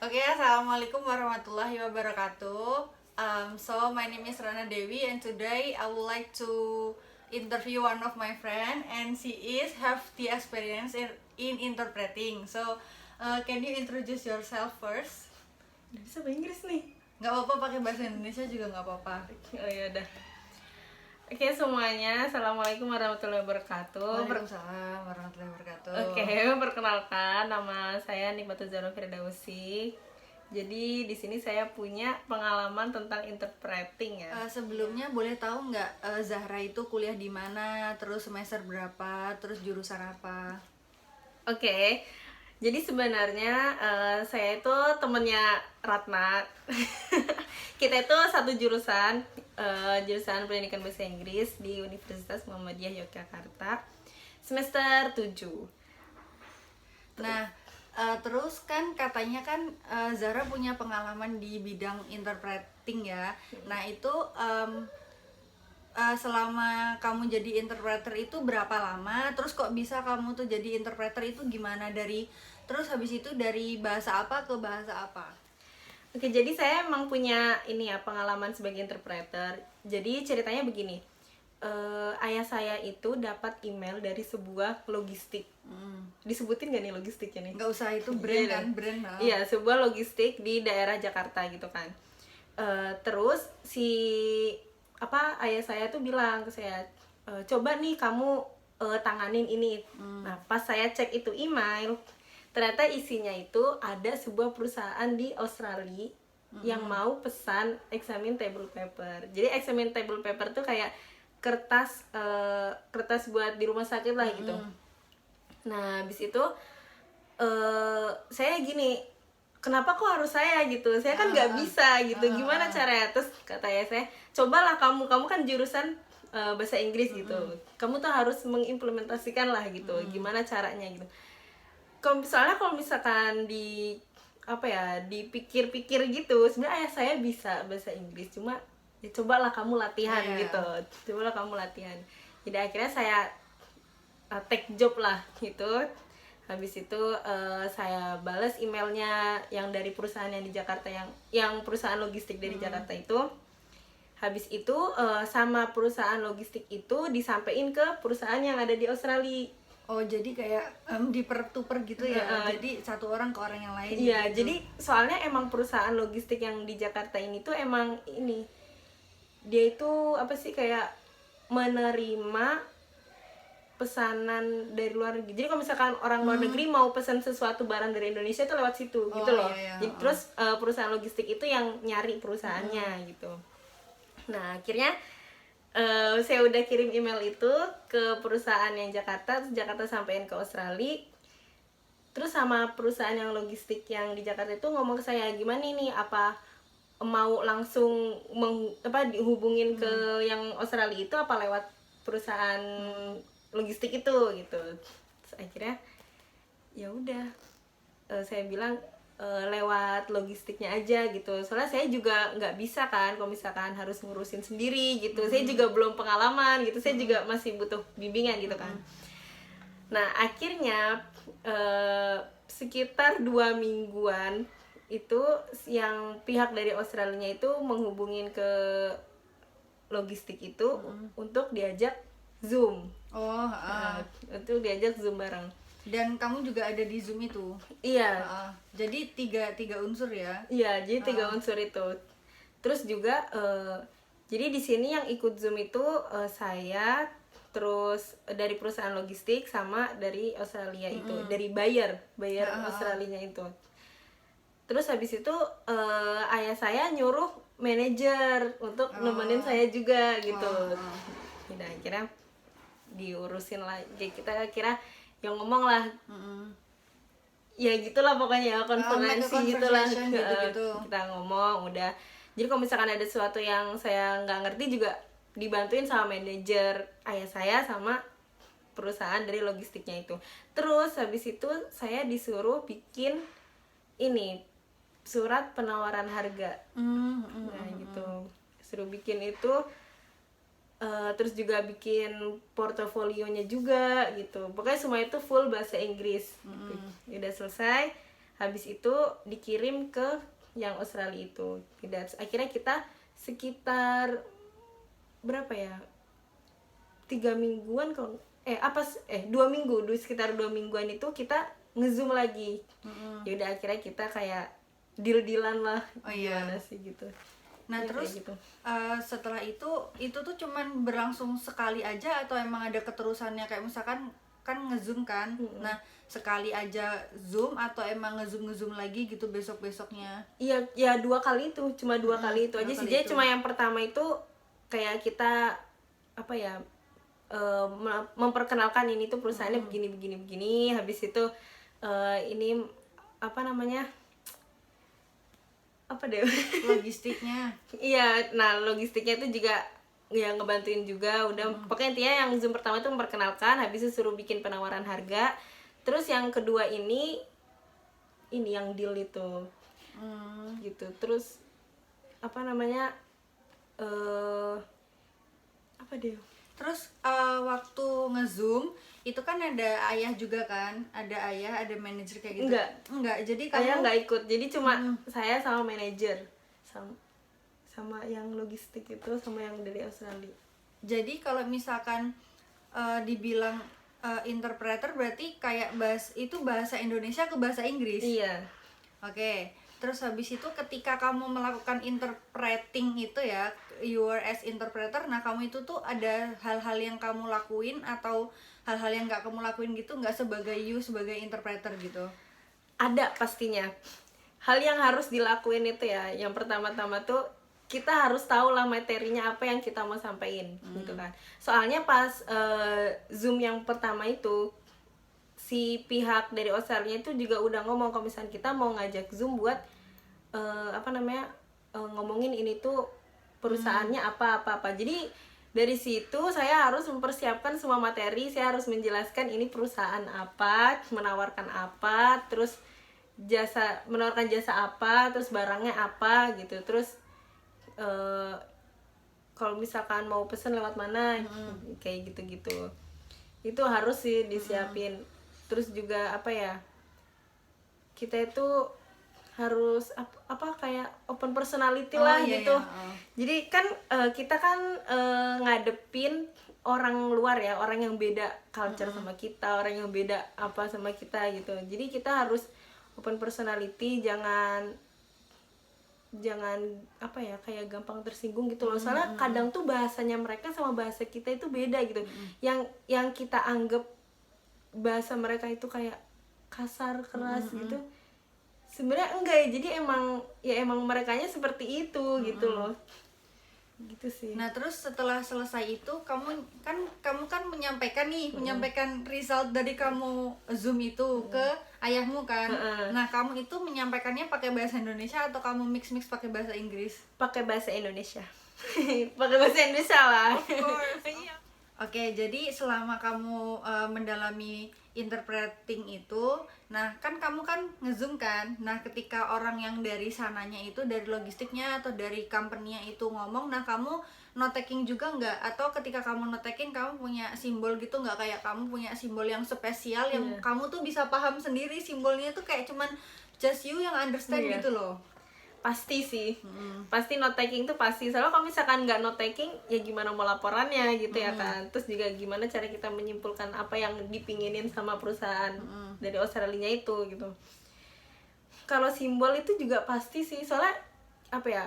Okay, assalamualaikum warahmatullahi wabarakatuh. So my name is Rana Dewi, and today I would like to interview one of my friend, and she is have the experience in interpreting. So, can you introduce yourself first? Udah bisa bahasa Inggris nih. Nggak apa-apa, pakai bahasa Indonesia juga nggak apa-apa. Oh ya udah. Oke semuanya, assalamualaikum warahmatullahi wabarakatuh. Waalaikumsalam warahmatullahi wabarakatuh. Oke, perkenalkan nama saya Nikmatul Zahra Firdausi. Jadi di sini saya punya pengalaman tentang interpreting ya. Sebelumnya boleh tahu nggak Zahra itu kuliah di mana, terus semester berapa, terus jurusan apa? Oke, jadi sebenarnya saya itu temennya Ratna. Kita itu satu jurusan, jurusan Pendidikan Bahasa Inggris di Universitas Muhammadiyah Yogyakarta, semester 7. Nah, terus kan katanya kan Zahra punya pengalaman di bidang interpreting ya. Nah, itu selama kamu jadi interpreter itu berapa lama? Terus kok bisa kamu tuh jadi interpreter itu gimana terus habis itu dari bahasa apa ke bahasa apa? Oke, jadi saya emang punya ini ya pengalaman sebagai interpreter. Jadi ceritanya begini, ayah saya itu dapat email dari sebuah logistik. Disebutin gak nih logistiknya nih? Nggak usah, itu brand kan, brand. Iya, sebuah logistik di daerah Jakarta gitu kan. Terus ayah saya tuh bilang ke saya, coba nih kamu tanganin ini. Nah, pas saya cek itu email, ternyata isinya itu ada sebuah perusahaan di Australia yang mau pesan examine table paper. Jadi examine table paper tuh kayak kertas buat di rumah sakit lah gitu. Nah, habis itu saya gini, kenapa kok harus saya gitu? Saya kan nggak bisa gitu. Gimana caranya? Terus kata ya saya, cobalah kamu kan jurusan bahasa Inggris gitu. Kamu tuh harus mengimplementasikan lah gitu. Gimana caranya gitu. Soalnya kalau misalkan dipikir-pikir gitu, sebenarnya ayah saya bisa bahasa Inggris, cuma ya cobalah kamu latihan gitu. Cobalah kamu latihan. Jadi akhirnya saya take job lah gitu. Habis itu saya balas emailnya yang dari perusahaan yang di Jakarta, yang perusahaan logistik dari Jakarta itu. Habis itu sama perusahaan logistik itu disampaikan ke perusahaan yang ada di Australia. Oh, jadi kayak diper-tuper gitu ya. Jadi satu orang ke orang yang lain. Iya, gitu. jadi soalnya emang perusahaan logistik yang di Jakarta ini tuh emang ini, dia itu kayak menerima pesanan dari luar negeri. Jadi kalau misalkan orang luar negeri mau pesan sesuatu barang dari Indonesia itu lewat situ gitu loh. Iya. Jadi terus perusahaan logistik itu yang nyari perusahaannya gitu. Nah, akhirnya saya udah kirim email itu ke perusahaan yang Jakarta, terus Jakarta sampein ke Australia. Terus sama perusahaan yang logistik yang di Jakarta itu ngomong ke saya, gimana nih, apa mau langsung dihubungin ke yang Australia itu apa lewat perusahaan logistik itu gitu. Terus akhirnya ya udah, saya bilang lewat logistiknya aja gitu. Soalnya saya juga nggak bisa kan kalau misalkan harus ngurusin sendiri gitu. Saya juga belum pengalaman gitu. Saya juga masih butuh bimbingan gitu kan. Nah, akhirnya sekitar 2 mingguan itu yang pihak dari Australia itu menghubungin ke logistik itu untuk diajak Zoom. Untuk diajak Zoom bareng. Dan kamu juga ada di Zoom itu? Iya. Jadi tiga unsur ya? Iya, jadi 3 unsur itu. Terus juga jadi di sini yang ikut Zoom itu saya, terus dari perusahaan logistik sama dari Australia itu, dari buyer Australianya itu. Terus habis itu ayah saya nyuruh manajer untuk nemenin saya juga gitu. Nah, akhirnya diurusin lah. Kita kira yang ngomong lah, ya gitulah pokoknya, konferensi gitulah gitu. Kita ngomong udah. Jadi kalau misalkan ada sesuatu yang saya nggak ngerti juga dibantuin sama manajer ayah saya sama perusahaan dari logistiknya itu. Terus habis itu saya disuruh bikin ini surat penawaran harga. Nah gitu, suruh bikin itu. Terus juga bikin portofolionya juga gitu. Pokoknya semua itu full bahasa Inggris. Udah selesai, habis itu dikirim ke yang Australia itu. Dan akhirnya kita sekitar berapa ya, 3 mingguan kalau 2 minggu, sekitar 2 mingguan itu kita nge-zoom lagi. Ya udah akhirnya kita kayak deal-dealan lah. Oh iya. Gimana sih gitu. Nah Ya, terus kayak gitu. setelah itu tuh cuman berlangsung sekali aja atau emang ada keterusannya, kayak misalkan kan ngezoom kan, nah sekali aja zoom atau emang ngezoom lagi gitu besoknya? Iya, ya 2 kali itu, cuma 2 kali itu aja 2 sih. kali Jadi itu. cuma yang pertama itu kayak kita apa ya, memperkenalkan ini tuh perusahaannya begini. Habis itu ini apa namanya, apa deh Logistiknya. iya, nah logistiknya itu juga ya ngebantuin juga. Udah pokoknya intinya yang zoom pertama itu memperkenalkan, habis itu suruh bikin penawaran harga. Terus yang kedua ini yang deal itu gitu. Terus apa namanya, apa deh, Terus waktu ngezoom itu kan ada ayah juga kan, ada ayah, ada manajer kayak gitu? Enggak, jadi ayah kamu nggak ikut, jadi cuma saya sama manajer sama yang logistik itu, sama yang dari Australia. jadi kalau misalkan dibilang interpreter berarti kayak bahasa Indonesia ke bahasa Inggris. Iya. Oke, terus habis itu ketika kamu melakukan interpreting itu ya, you are as interpreter, nah kamu itu tuh ada hal-hal yang kamu lakuin atau hal-hal yang nggak kamu lakuin gitu, nggak sebagai sebagai interpreter gitu? Ada pastinya. Hal yang harus dilakuin itu ya, yang pertama-tama tuh kita harus tahu lah materinya apa yang kita mau sampaikan gitu kan. Soalnya pas Zoom yang pertama itu, si pihak dari Australia itu juga udah ngomong kalau misalnya kita mau ngajak Zoom buat ngomongin ini tuh perusahaannya apa. Jadi dari situ saya harus mempersiapkan semua materi, saya harus menjelaskan ini perusahaan apa, menawarkan apa, terus menawarkan jasa apa, terus barangnya apa gitu. Terus kalau misalkan mau pesen lewat mana, kayak gitu-gitu. Itu harus sih disiapin. Terus juga apa ya, kita itu harus kayak open personality lah gitu. Jadi kan kita kan ngadepin orang luar ya, orang yang beda culture sama kita, orang yang beda apa sama kita gitu. Jadi kita harus open personality, jangan apa ya, kayak gampang tersinggung gitu loh. Soalnya kadang tuh bahasanya mereka sama bahasa kita itu beda gitu. Yang kita anggap bahasa mereka itu kayak kasar, keras gitu, sebenarnya enggak ya. Jadi emang merekanya seperti itu gitu loh. Gitu sih. Nah terus setelah selesai itu kamu kan menyampaikan result dari kamu Zoom itu ke ayahmu kan. Nah kamu itu menyampaikannya pakai bahasa Indonesia atau kamu mix pakai bahasa Inggris? Pakai bahasa Indonesia. Pakai bahasa Indonesia lah. Of course. Oke, jadi selama kamu mendalami interpreting itu, nah kan kamu kan nge-zoom kan. Nah, ketika orang yang dari sananya itu, dari logistiknya atau dari company-nya itu ngomong, nah kamu note-taking juga nggak? Atau ketika kamu note-taking, kamu punya simbol gitu nggak? Kayak kamu punya simbol yang spesial yang kamu tuh bisa paham sendiri, simbolnya tuh kayak cuman just you yang understand gitu loh. Pasti sih, pasti note taking tuh pasti. Soalnya kalau misalkan nggak note taking, ya gimana mau laporannya gitu ya kan. Terus juga gimana cara kita menyimpulkan apa yang dipinginin sama perusahaan dari Australia itu gitu. Kalau simbol itu juga pasti sih, soalnya apa ya,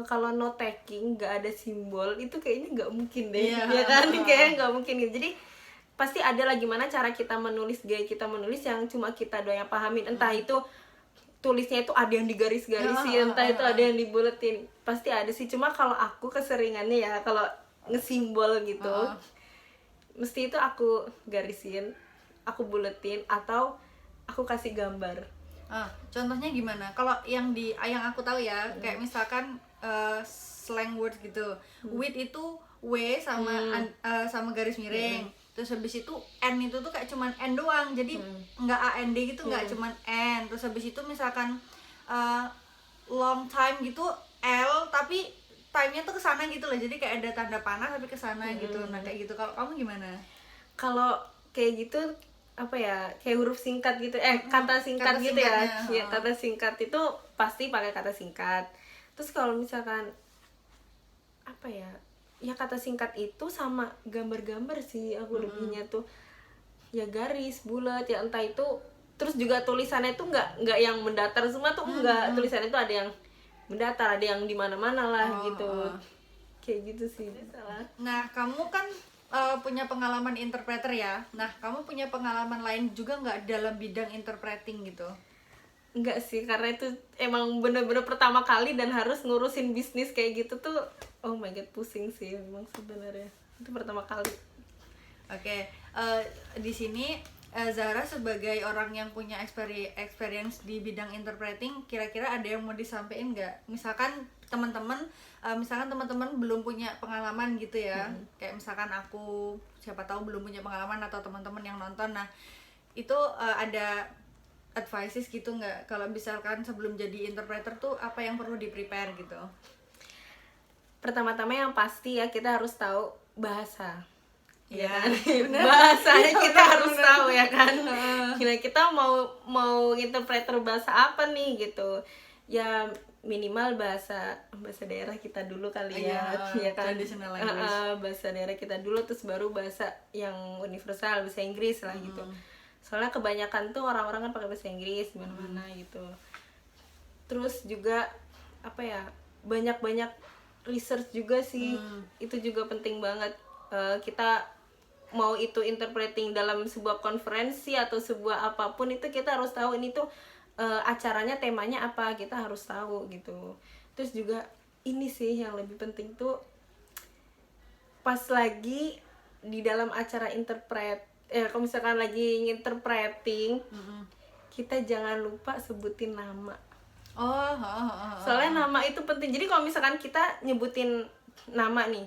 kalau note taking nggak ada simbol itu kayaknya nggak mungkin deh, ya kan? Kayaknya nggak mungkin gitu. Jadi pasti ada lah gimana cara kita menulis, gaya kita menulis yang cuma kita doang yang pahamin. Entah itu tulisnya itu ada yang digaris-garisin, entah itu ada yang dibuletin, pasti ada sih. Cuma kalau aku keseringannya ya, kalau ngesimbol gitu, mesti itu aku garisin, aku buletin, atau aku kasih gambar. Contohnya gimana? Kalau yang aku tahu ya, kayak misalkan slang word gitu, with itu W sama garis miring. Terus habis itu N itu tuh kayak cuman N doang, jadi nggak AND gitu, nggak cuman N. Terus habis itu misalkan long time gitu L, tapi time-nya tuh kesana gitu loh, jadi kayak ada tanda panah tapi kesana gitu. Nah kayak gitu, kalau kamu gimana? Kalau kayak gitu apa ya, kayak huruf singkat gitu, kata singkat kata gitu ya. singkatnya, Ya, kata singkat itu pasti pakai kata singkat. Terus kalau misalkan apa ya, ya kata singkat itu sama gambar-gambar sih aku lebihnya tuh, ya garis bulat ya entah itu. Terus juga tulisannya tuh nggak yang mendatar semua tuh, enggak. Tulisannya tuh ada yang mendatar, ada yang di mana-mana lah gitu. Kayak gitu sih. Salah. Nah, kamu kan punya pengalaman interpreter ya. Nah, kamu punya pengalaman lain juga nggak dalam bidang interpreting gitu? Enggak sih, karena itu emang bener-bener pertama kali dan harus ngurusin bisnis kayak gitu tuh, oh my god, pusing sih memang sebenarnya. Itu pertama kali. Oke, di sini Zahra sebagai orang yang punya experience di bidang interpreting, kira-kira ada yang mau disampaikan nggak? Misalkan teman-teman belum punya pengalaman gitu ya, kayak misalkan aku, siapa tahu belum punya pengalaman atau teman-teman yang nonton. Nah, itu ada advices gitu nggak? Kalau misalkan sebelum jadi interpreter tuh apa yang perlu di-prepare gitu? Pertama-tama yang pasti ya kita harus tahu bahasa. Ya, kan? bener. Bahasanya Ya, kita harus bener. tahu ya kan. Kita mau interpreter bahasa apa nih gitu. Ya minimal bahasa daerah kita dulu kali ya. Ya kan. Traditional language. Bahasa daerah kita dulu, terus baru bahasa yang universal, bahasa Inggris lah gitu. Soalnya kebanyakan tuh orang-orang kan pakai bahasa Inggris mana-mana gitu. Terus juga apa ya, banyak-banyak research juga sih. Itu juga penting banget. Kita mau itu interpreting dalam sebuah konferensi atau sebuah apapun, itu kita harus tahu ini tuh acaranya temanya apa, kita harus tahu gitu. Terus juga ini sih yang lebih penting tuh, pas lagi di dalam acara kalau misalkan lagi interpreting, kita jangan lupa sebutin nama. Soalnya nama itu penting. Jadi kalau misalkan kita nyebutin nama nih,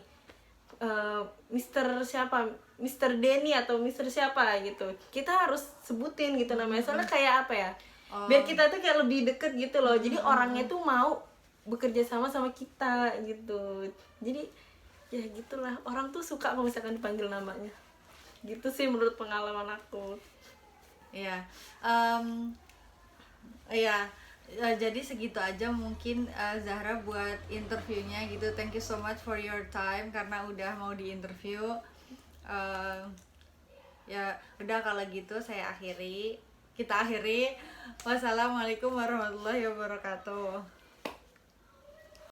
Mr. siapa, Mr. Denny atau Mr. siapa gitu, kita harus sebutin gitu namanya. Soalnya kayak apa ya, biar kita tuh kayak lebih deket gitu loh. Jadi orangnya tuh mau bekerja sama kita gitu. Jadi ya gitulah, orang tuh suka kalau misalkan dipanggil namanya. Gitu sih menurut pengalaman aku. Iya. Jadi segitu aja mungkin Zahra buat interviewnya gitu. Thank you so much for your time karena udah mau di interview. Ya udah, kalau gitu kita akhiri. Wassalamualaikum warahmatullahi wabarakatuh.